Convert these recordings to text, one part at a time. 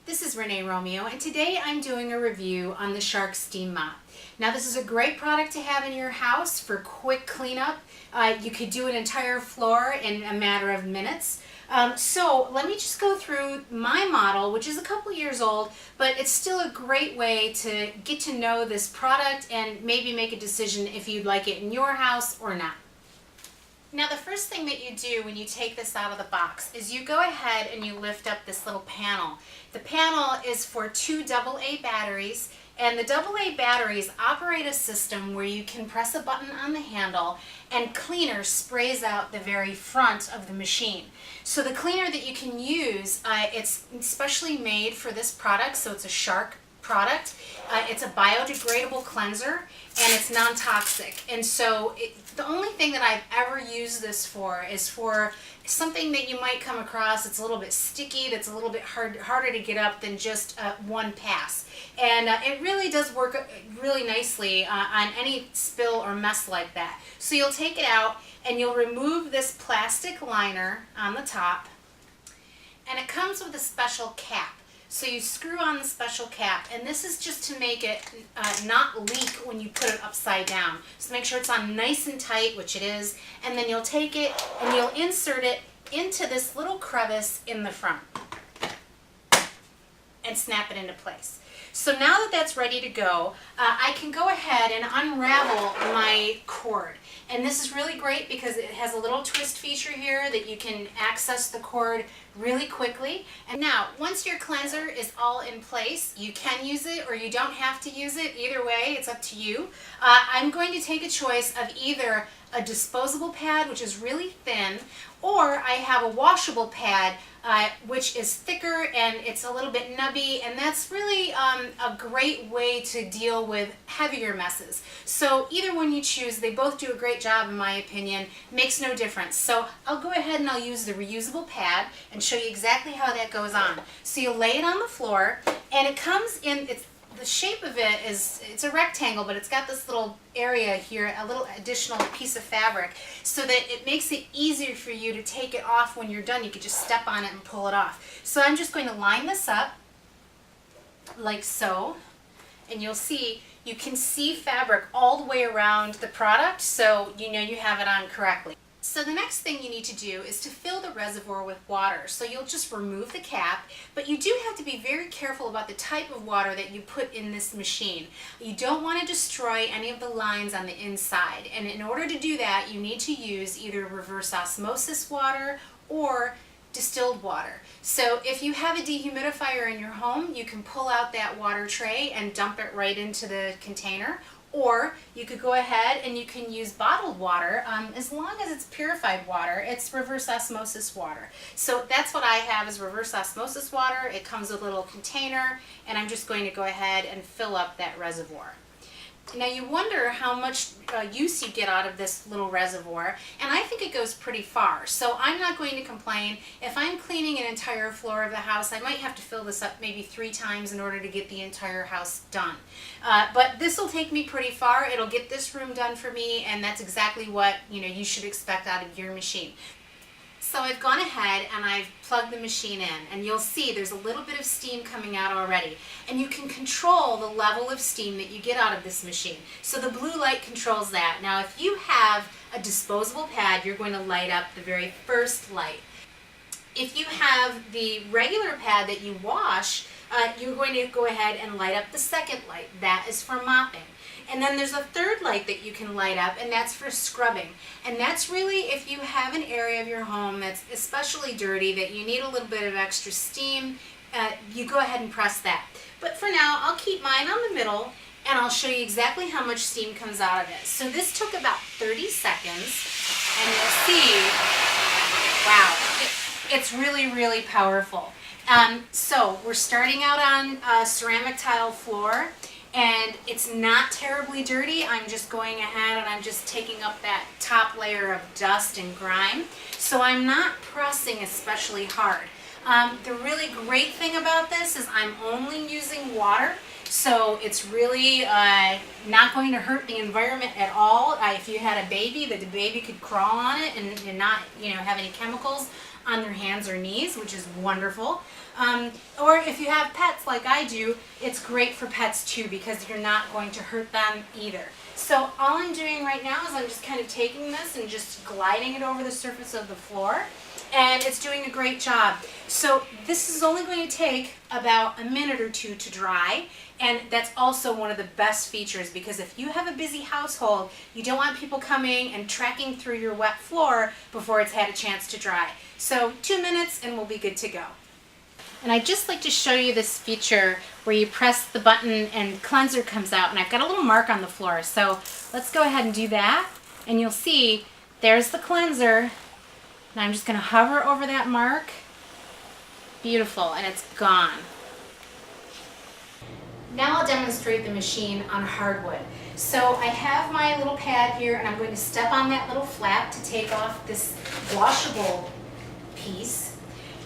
This is Renee Romeo, and today I'm doing a review on the Shark Steam Mop. Now, this is a great product to have in your house for quick cleanup. You could do an entire floor in a matter of minutes. So let me just go through my model, which is a couple years old, but it's still a great way to get to know this product and maybe make a decision if you'd like it in your house or not. Now, the first thing that you do when you take this out of the box is you go ahead and you lift up this little panel. The panel is for two AA batteries, and the AA batteries operate a system where you can press a button on the handle and cleaner sprays out the very front of the machine. So the cleaner that you can use, it's specially made for this product, so it's a Shark product. It's a biodegradable cleanser and it's non-toxic, and so the only thing that I've ever used this for is for something that you might come across that's a little bit sticky, that's a little bit harder to get up than just one pass, and it really does work really nicely on any spill or mess like that. So you'll take it out and you'll remove this plastic liner on the top, and it comes with a special cap. So you screw on the special cap, and this is just to make it not leak when you put it upside down. So make sure it's on nice and tight, which it is, and then you'll take it and you'll insert it into this little crevice in the front and snap it into place. So now that that's ready to go, I can go ahead and unravel my cord. And this is really great because it has a little twist feature here that you can access the cord really quickly. And now, once your cleanser is all in place, you can use it or you don't have to use it. Either way, it's up to you. I'm going to take a choice of either a disposable pad, which is really thin, or I have a washable pad, which is thicker and it's a little bit nubby, and that's really a great way to deal with heavier messes. So either one you choose, they both do a great job in my opinion. Makes no difference. So I'll go ahead and I'll use the reusable pad and show you exactly how that goes on. So you lay it on the floor, and it comes in, the shape of it is, it's a rectangle, but it's got this little area here, a little additional piece of fabric, so that it makes it easier for you to take it off when you're done. You could just step on it and pull it off. So I'm just going to line this up like so, and you'll see, you can see fabric all the way around the product, so you know you have it on correctly. So the next thing you need to do is to fill the reservoir with water. So you'll just remove the cap, but you do have to be very careful about the type of water that you put in this machine. You don't want to destroy any of the lines on the inside, and in order to do that you need to use either reverse osmosis water or distilled water. So if you have a dehumidifier in your home, you can pull out that water tray and dump it right into the container. Or you could go ahead and you can use bottled water. As long as it's purified water, it's reverse osmosis water. So that's what I have, is reverse osmosis water. It comes with a little container, and I'm just going to go ahead and fill up that reservoir. Now you wonder how much use you get out of this little reservoir, and I think it goes pretty far. So I'm not going to complain. If I'm cleaning an entire floor of the house, I might have to fill this up maybe 3 times in order to get the entire house done. But this will take me pretty far. It'll get this room done for me, and that's exactly what you should expect out of your machine. So I've gone ahead and I've plugged the machine in, and you'll see there's a little bit of steam coming out already, and you can control the level of steam that you get out of this machine. So the blue light controls that. Now if you have a disposable pad, you're going to light up the very first light. If you have the regular pad that you wash, you're going to go ahead and light up the second light. That is for mopping. And then there's a third light that you can light up, and that's for scrubbing. And that's really if you have an area of your home that's especially dirty, that you need a little bit of extra steam, you go ahead and press that. But for now, I'll keep mine on the middle, and I'll show you exactly how much steam comes out of it. So this took about 30 seconds, and you'll see, wow, it's really, really powerful. So we're starting out on a ceramic tile floor, and it's not terribly dirty. I'm just going ahead and I'm just taking up that top layer of dust and grime. So I'm not pressing especially hard. The really great thing about this is I'm only using water. So it's really not going to hurt the environment at all. If you had a baby, the baby could crawl on it and not, have any chemicals on their hands or knees, which is wonderful. Or if you have pets like I do, it's great for pets too because you're not going to hurt them either. So all I'm doing right now is I'm just kind of taking this and just gliding it over the surface of the floor, and it's doing a great job. So this is only going to take about a minute or two to dry, and that's also one of the best features because if you have a busy household, you don't want people coming and trekking through your wet floor before it's had a chance to dry. So 2 minutes and we'll be good to go. And I'd just like to show you this feature where you press the button and cleanser comes out, and I've got a little mark on the floor. So let's go ahead and do that, and you'll see there's the cleanser, and I'm just going to hover over that mark. Beautiful, and it's gone. Now I'll demonstrate the machine on hardwood. So I have my little pad here, and I'm going to step on that little flap to take off this washable piece.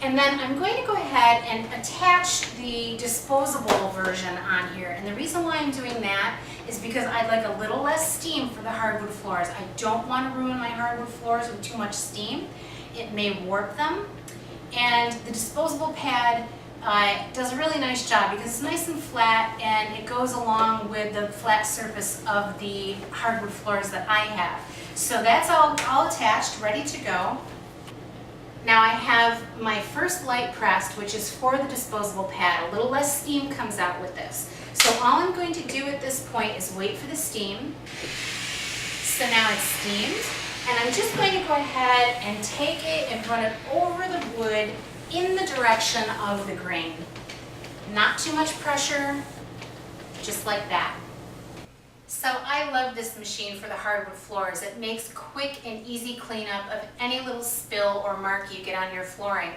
And then I'm going to go ahead and attach the disposable version on here. And the reason why I'm doing that is because I'd like a little less steam for the hardwood floors. I don't want to ruin my hardwood floors with too much steam. It may warp them. And the disposable pad does a really nice job because it's nice and flat and it goes along with the flat surface of the hardwood floors that I have. So that's all attached, ready to go. Now I have my first light pressed, which is for the disposable pad. A little less steam comes out with this. So all I'm going to do at this point is wait for the steam. So now it's steamed, and I'm just going to go ahead and take it and run it over the wood in the direction of the grain. Not too much pressure, just like that. So I love this machine for the hardwood floors. It makes quick and easy cleanup of any little spill or mark you get on your flooring.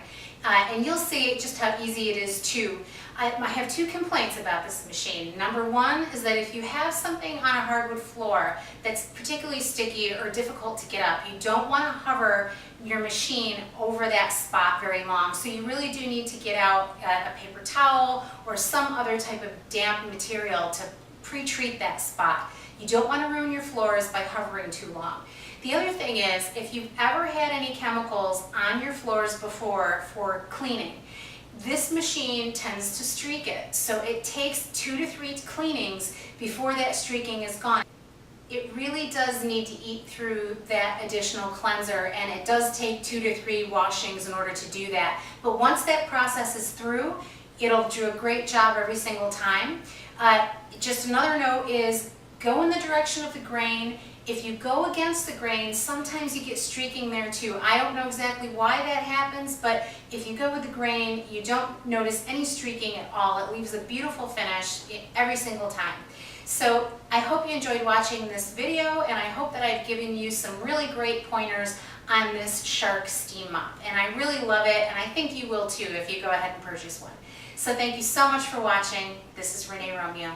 And you'll see just how easy it is too. I have two complaints about this machine. Number one is that if you have something on a hardwood floor that's particularly sticky or difficult to get up, you don't want to hover your machine over that spot very long. So you really do need to get out a paper towel or some other type of damp material to pre-treat that spot. You don't want to ruin your floors by hovering too long. The other thing is, if you've ever had any chemicals on your floors before for cleaning, this machine tends to streak it. So it takes 2 to 3 cleanings before that streaking is gone. It really does need to eat through that additional cleanser, and it does take 2 to 3 washings in order to do that. But once that process is through, it'll do a great job every single time. Just another note is go in the direction of the grain. If you go against the grain, sometimes you get streaking there too. I don't know exactly why that happens, but if you go with the grain, you don't notice any streaking at all. It leaves a beautiful finish every single time. So I hope you enjoyed watching this video, and I hope that I've given you some really great pointers on this Shark Steam Mop. And I really love it, and I think you will too if you go ahead and purchase one. So thank you so much for watching. This is Renee Romeo.